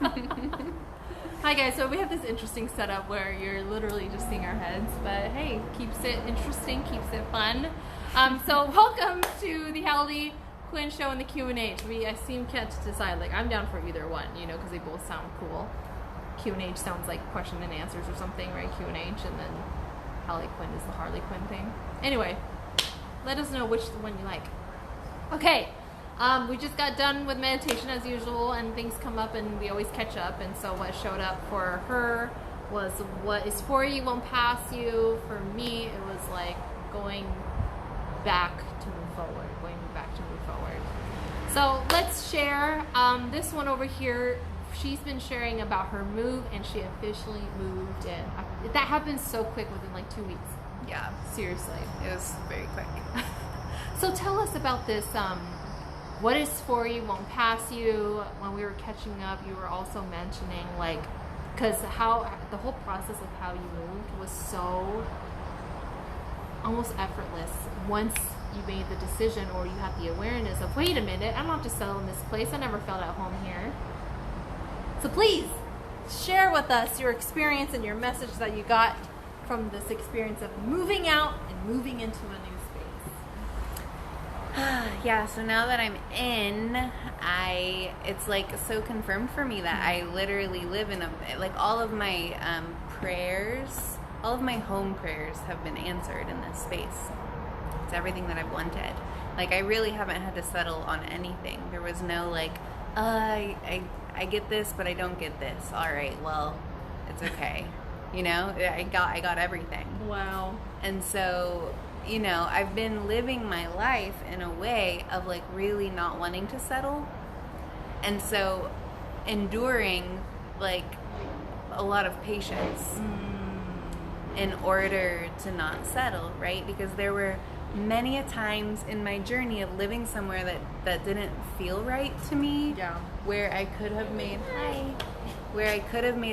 Hi guys, so we have this interesting setup where you're literally just seeing our heads, but hey, keeps it interesting, keeps it fun. So welcome to the Halley, Quynh show and the Q&A. I seem can't decide, like I'm down for either one, you know, because they both sound cool. Q&A sounds like question and answers or something, right? Q&A, and then Halley Quynh is the Harley Quinn thing. Anyway, let us know which one you like. Okay. We just got done with meditation as usual, and things come up and we always catch up. And so what showed up for her was what is for you won't pass you. For me, it was like going back to move forward, So let's share this one over here. She's been sharing about her move, and she officially moved in. That happened so quick, within like 2 weeks. Yeah. Seriously. It was very quick. So tell us about this, what is for you won't pass you. When we were catching up, you were also mentioning, like, because how the whole process of how you moved was so almost effortless once you made the decision, or you had the awareness of, wait a minute, I don't have to settle in this place. I never felt at home here. So please share with us your experience and your message that you got from this experience of moving out and moving into a new Yeah, so now that I'm in, it's like so confirmed for me that I literally live in like all of my prayers, all of my home prayers have been answered in this space. It's everything that I've wanted. Like I really haven't had to settle on anything. There was no like, I get this, but I don't get this. All right, well, it's okay. You know, I got everything. Wow. And so, you know, I've been living my life in a way of like really not wanting to settle. And so enduring like a lot of patience in order to not settle, right? Because there were many a times in my journey of living somewhere that didn't feel right to me. Yeah. Where I could have made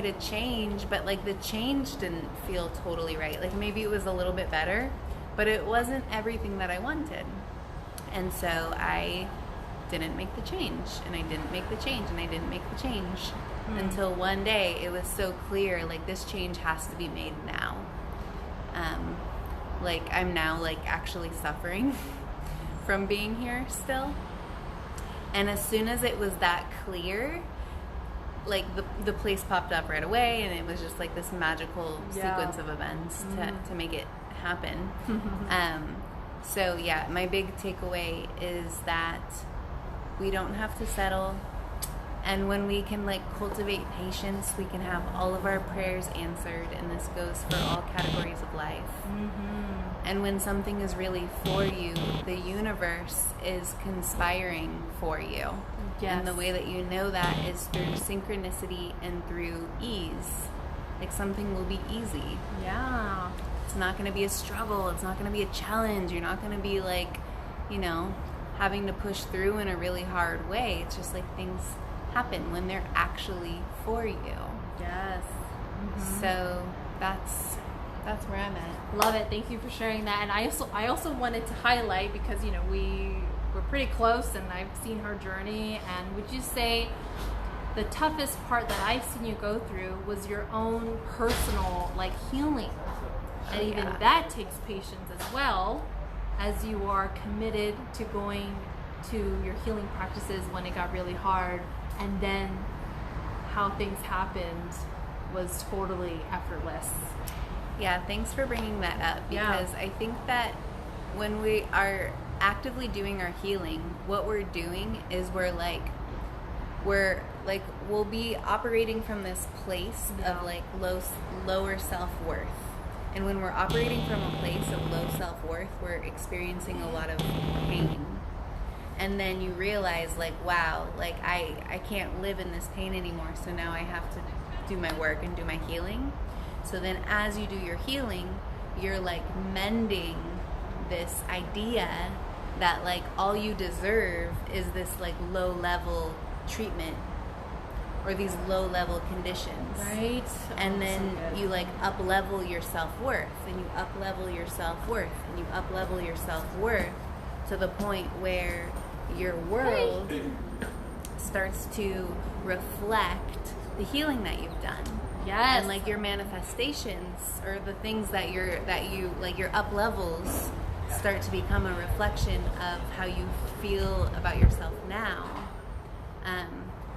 a change, but like the change didn't feel totally right. Like maybe it was a little bit better, but it wasn't everything that I wanted. And so I didn't make the change, and I didn't make the change, and I didn't make the change until one day it was so clear, like this change has to be made now. Like I'm now like actually suffering from being here still. And as soon as it was that clear, like the place popped up right away, and it was just like this magical sequence of events to make it happen. So yeah, my big takeaway is that we don't have to settle, and when we can like cultivate patience, we can have all of our prayers answered, and this goes for all categories of life. And when something is really for you, the universe is conspiring for you. Yes. And the way that you know that is through synchronicity and through ease. Like something will be easy. Yeah. It's not going to be a struggle. It's not going to be a challenge. You're not going to be like, you know, having to push through in a really hard way. It's just like things happen when they're actually for you. Yes. So that's where I'm at. Love it. Thank you for sharing that. And I also wanted to highlight, because, you know, we're pretty close, and I've seen her journey. And would you say the toughest part that I've seen you go through was your own personal like healing? And even that takes patience as well, as you are committed to going to your healing practices when it got really hard, and then how things happened was totally effortless. Yeah, thanks for bringing that up, because I think that when we are actively doing our healing, what we're doing is we'll be operating from this place of like lower self-worth. And when we're operating from a place of low self-worth, we're experiencing a lot of pain. And then you realize like, wow, like I can't live in this pain anymore, so now I have to do my work and do my healing. So then as you do your healing, you're like mending this idea that like all you deserve is this like low level treatment or these low level conditions. Right. And then you like up level your self-worth, and you up level your self-worth, and you up level your self-worth to the point where your world starts to reflect the healing that you've done. Yes. And like your manifestations or the things that you like your up levels start to become a reflection of how you feel about yourself now.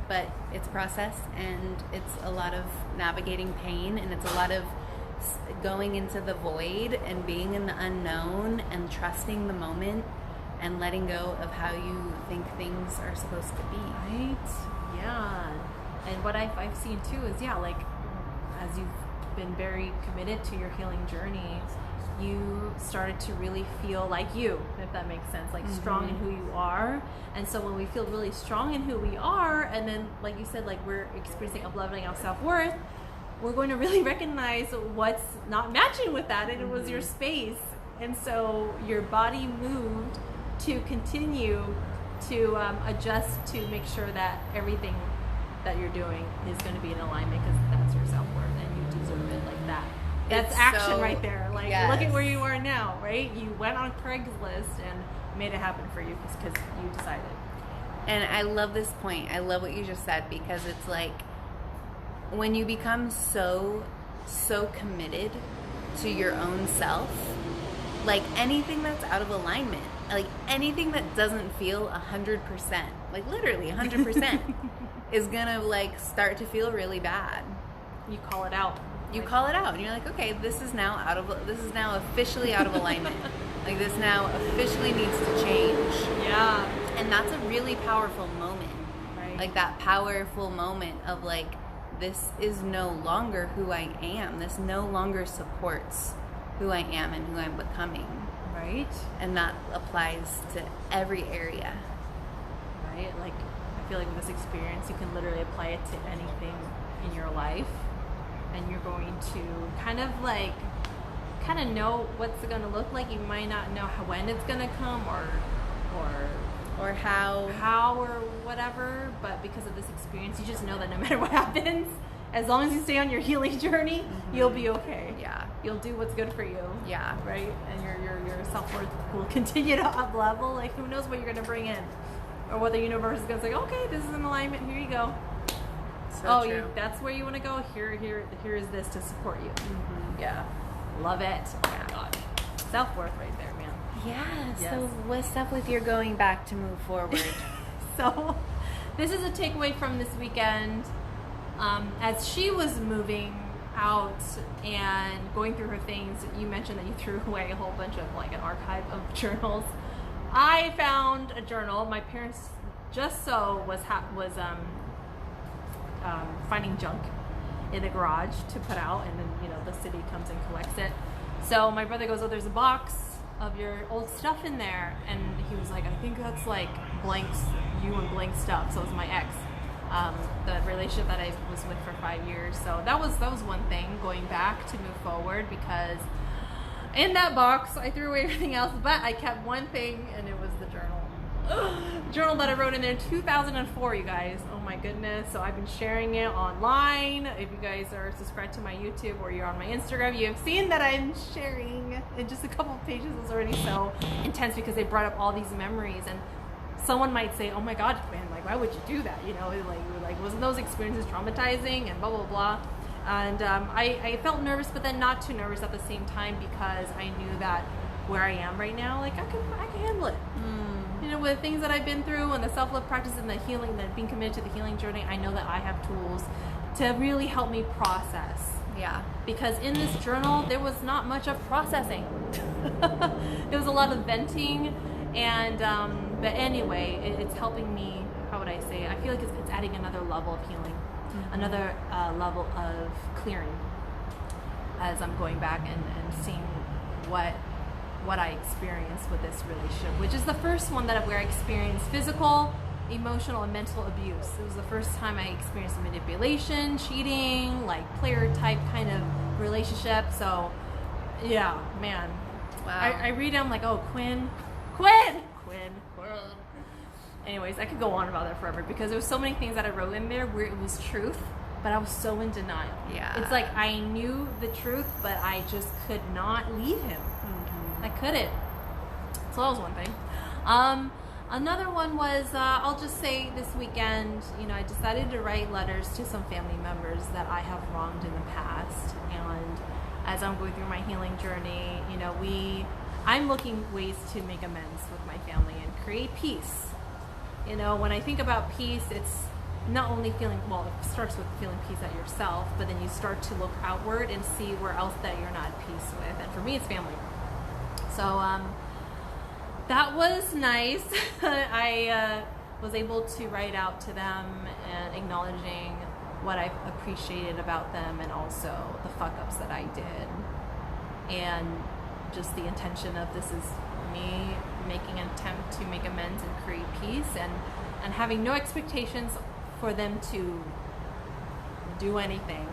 But it's a process, and it's a lot of navigating pain, and it's a lot of going into the void and being in the unknown and trusting the moment and letting go of how you think things are supposed to be. Right? Yeah. And what I've seen too is, like, as you've been very committed to your healing journey, you started to really feel like you, if that makes sense, like strong in who you are. And so when we feel really strong in who we are, and then like you said, like we're experiencing up-leveling our self-worth, we're going to really recognize what's not matching with that, and it was your space. And so your body moved to continue to adjust to make sure that everything that you're doing is going to be in alignment, because that's your self-worth and you deserve it like that. That's It's action so- right there. Like, yes. look at where you are now, right? You went on Craigslist and made it happen for you because you decided. And I love this point. I love what you just said, because it's like when you become so committed to your own self, like anything that's out of alignment, like anything that doesn't feel 100%, like literally 100%, is gonna like start to feel really bad. You call it out. You call it out, and you're like, okay, this is now officially out of alignment. Like this now officially needs to change. Yeah. And that's a really powerful moment. Right. Like that powerful moment of like, this is no longer who I am. This no longer supports who I am and who I'm becoming. Right. And that applies to every area. Right. Like, I feel like with this experience, you can literally apply it to anything in your life. And you're going to kind of know what's it going to look like. You might not know when it's going to come Or how or whatever, but because of this experience, you just know that no matter what happens, as long as you stay on your healing journey, you'll be okay. Yeah. You'll do what's good for you. Yeah. Right? And your self-worth will continue to up level. Like, who knows what you're going to bring in, or what the universe is going to say, okay, this is in alignment, here you go. So true. That's where you want to go. Here is this to support you. Yeah, love it. Oh my God, self-worth right there, man. Yeah. Yes. So what's up with your going back to move forward? So, this is a takeaway from this weekend. As she was moving out and going through her things, you mentioned that you threw away a whole bunch of like an archive of journals. I found a journal. My parents just was finding junk in the garage to put out, and then the city comes and collects it. So my brother goes, oh, there's a box of your old stuff in there, and he was like, I think that's like you and blank stuff. So it was my ex, the relationship that I was with for 5 years. So that was one thing, going back to move forward, because in that box I threw away everything else, but I kept one thing, and it was the journal. Journal that I wrote in there in 2004, you guys. Oh my goodness. So I've been sharing it online. If you guys are subscribed to my YouTube or you're on my Instagram, you have seen that I'm sharing in just a couple of pages. It was already so intense because they brought up all these memories, and someone might say, oh my God, man, like, why would you do that? Like wasn't those experiences traumatizing and blah, blah, blah. And I felt nervous, but then not too nervous at the same time, because I knew that where I am right now, like I can handle it. With the things that I've been through and the self-love practice and the healing, that being committed to the healing journey, I know that I have tools to really help me process. Yeah. Because in this journal, there was not much of processing. There was a lot of venting, and but anyway, it's helping me. How would I say? I feel like it's adding another level of healing, another level of clearing, as I'm going back and seeing what I experienced with this relationship, which is the first one where I experienced physical, emotional, and mental abuse. It was the first time I experienced manipulation, cheating, like player type kind of relationship. So, yeah, man. Wow. I read it, I'm like, oh, Quynh. Anyways, I could go on about that forever, because there was so many things that I wrote in there where it was truth, but I was so in denial. Yeah. It's like I knew the truth, but I just could not leave him. I couldn't. So that was one thing. Another one was, I'll just say this weekend, I decided to write letters to some family members that I have wronged in the past. And as I'm going through my healing journey, I'm looking ways to make amends with my family and create peace. When I think about peace, it's not only feeling, it starts with feeling peace at yourself, but then you start to look outward and see where else that you're not at peace with. And for me, it's family. So, that was nice. I was able to write out to them and acknowledging what I appreciated about them and also the fuck-ups that I did. And just the intention of this is me making an attempt to make amends and create peace and having no expectations for them to do anything.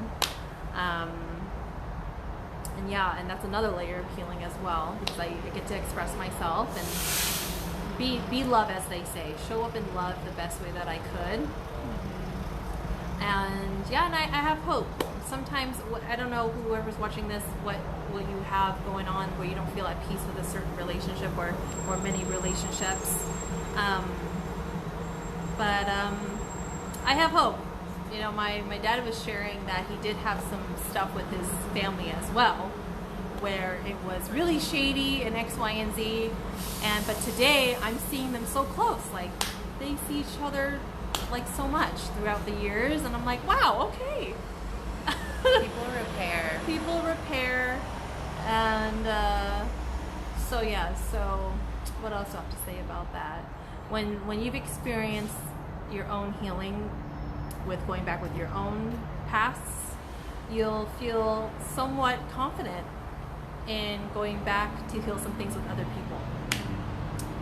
And that's another layer of healing as well, because I get to express myself and be love, as they say, show up in love the best way that I could. And I have hope. Sometimes, I don't know, whoever's watching this, what you have going on where you don't feel at peace with a certain relationship or many relationships. But I have hope. My dad was sharing that he did have some stuff with his family as well, where it was really shady and X, Y, and Z. But today I'm seeing them so close. Like, they see each other like so much throughout the years, and I'm like, wow, okay. People repair. And so what else do I have to say about that? When you've experienced your own healing with going back with your own pasts, you'll feel somewhat confident in going back to heal some things with other people.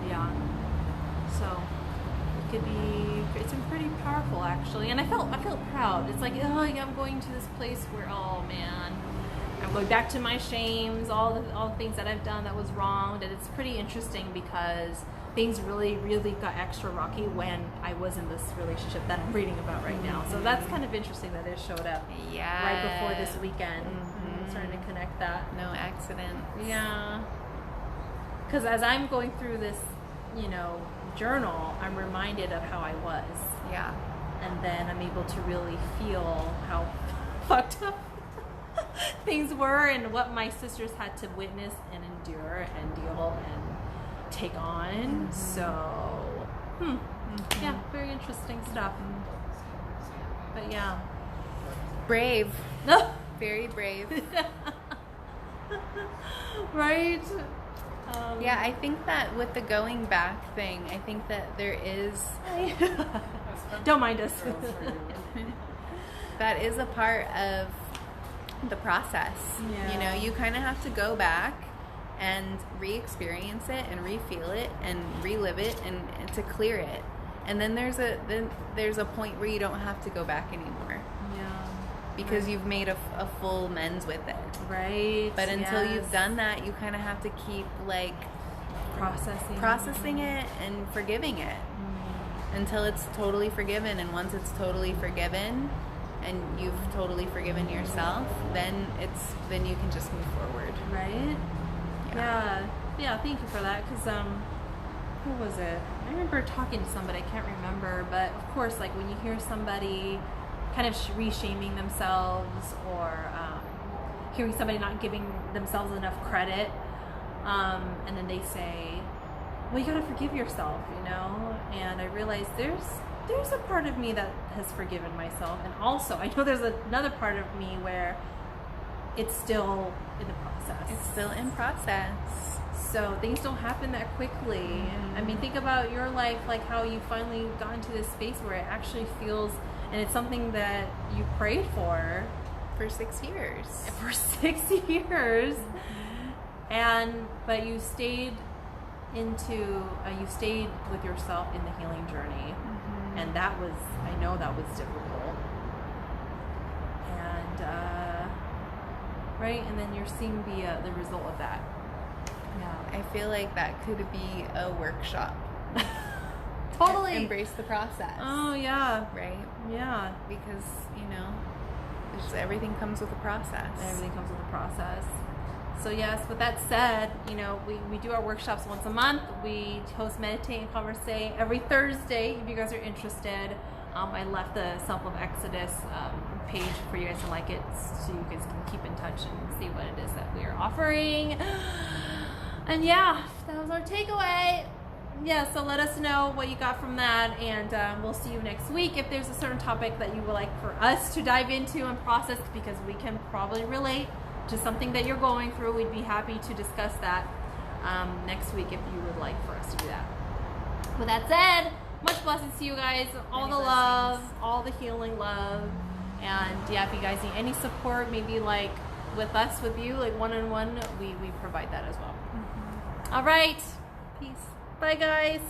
Yeah. So it's been pretty powerful, actually. And I felt proud. It's like, I'm going to this place where, oh man, I'm going back to my shames, all the things that I've done that was wrong. And it's pretty interesting because things really, really got extra rocky when I was in this relationship that I'm reading about right now. So that's kind of interesting that it showed up right before this weekend. I'm starting to connect that. No accident. Yeah. Because as I'm going through this, journal, I'm reminded of how I was. Yeah. And then I'm able to really feel how fucked up things were and what my sisters had to witness and endure and deal and take on. So, yeah, very interesting stuff. But yeah. Brave. No. Very brave. Right? I think that with the going back thing, I think that there is... Don't mind us. That is a part of the process. Yeah. You kind of have to go back and re-experience it and re-feel it and relive it and to clear it. And then there's a point where you don't have to go back anymore. Yeah. Because you've made a full amends with it. Right. But until you've done that, you kind of have to keep processing it and forgiving it until it's totally forgiven. And once it's totally forgiven and you've totally forgiven yourself, then you can just move forward. Right? Yeah, thank you for that, because who was it? I remember talking to somebody, I can't remember, but of course, like when you hear somebody kind of re-shaming themselves or hearing somebody not giving themselves enough credit, and then they say, well, you gotta forgive yourself, and I realized there's a part of me that has forgiven myself, and also I know there's another part of me where it's still in the process. It's still in process. So things don't happen that quickly. I mean, think about your life, like how you finally got into this space where it actually feels, and it's something that you prayed for 6 years. For 6 years. But you stayed with yourself in the healing journey. And I know that was difficult. And, right? And then you're seeing the result of that. I feel like that could be a workshop. Totally. Embrace the process. Oh, yeah. Right? Yeah. Because, everything comes with a process. Everything comes with a process. So yes, with that said, you know, we do our workshops once a month. We host Meditate and Conversate every Thursday. If you guys are interested, I left the Self of Exodus page for you guys to like it, so you guys can keep in touch and see what it is that we are offering. And yeah, that was our takeaway. Yeah, so let us know what you got from that, and we'll see you next week. If there's a certain topic that you would like for us to dive into and process, because we can probably relate to something that you're going through, we'd be happy to discuss that next week if you would like for us to do that. With that said, much blessings to you guys, all Many the blessings. love, all the healing love, and yeah, if you guys need any support, maybe like with us, with you, like one-on-one, we provide that as well. All right, peace. Bye, guys.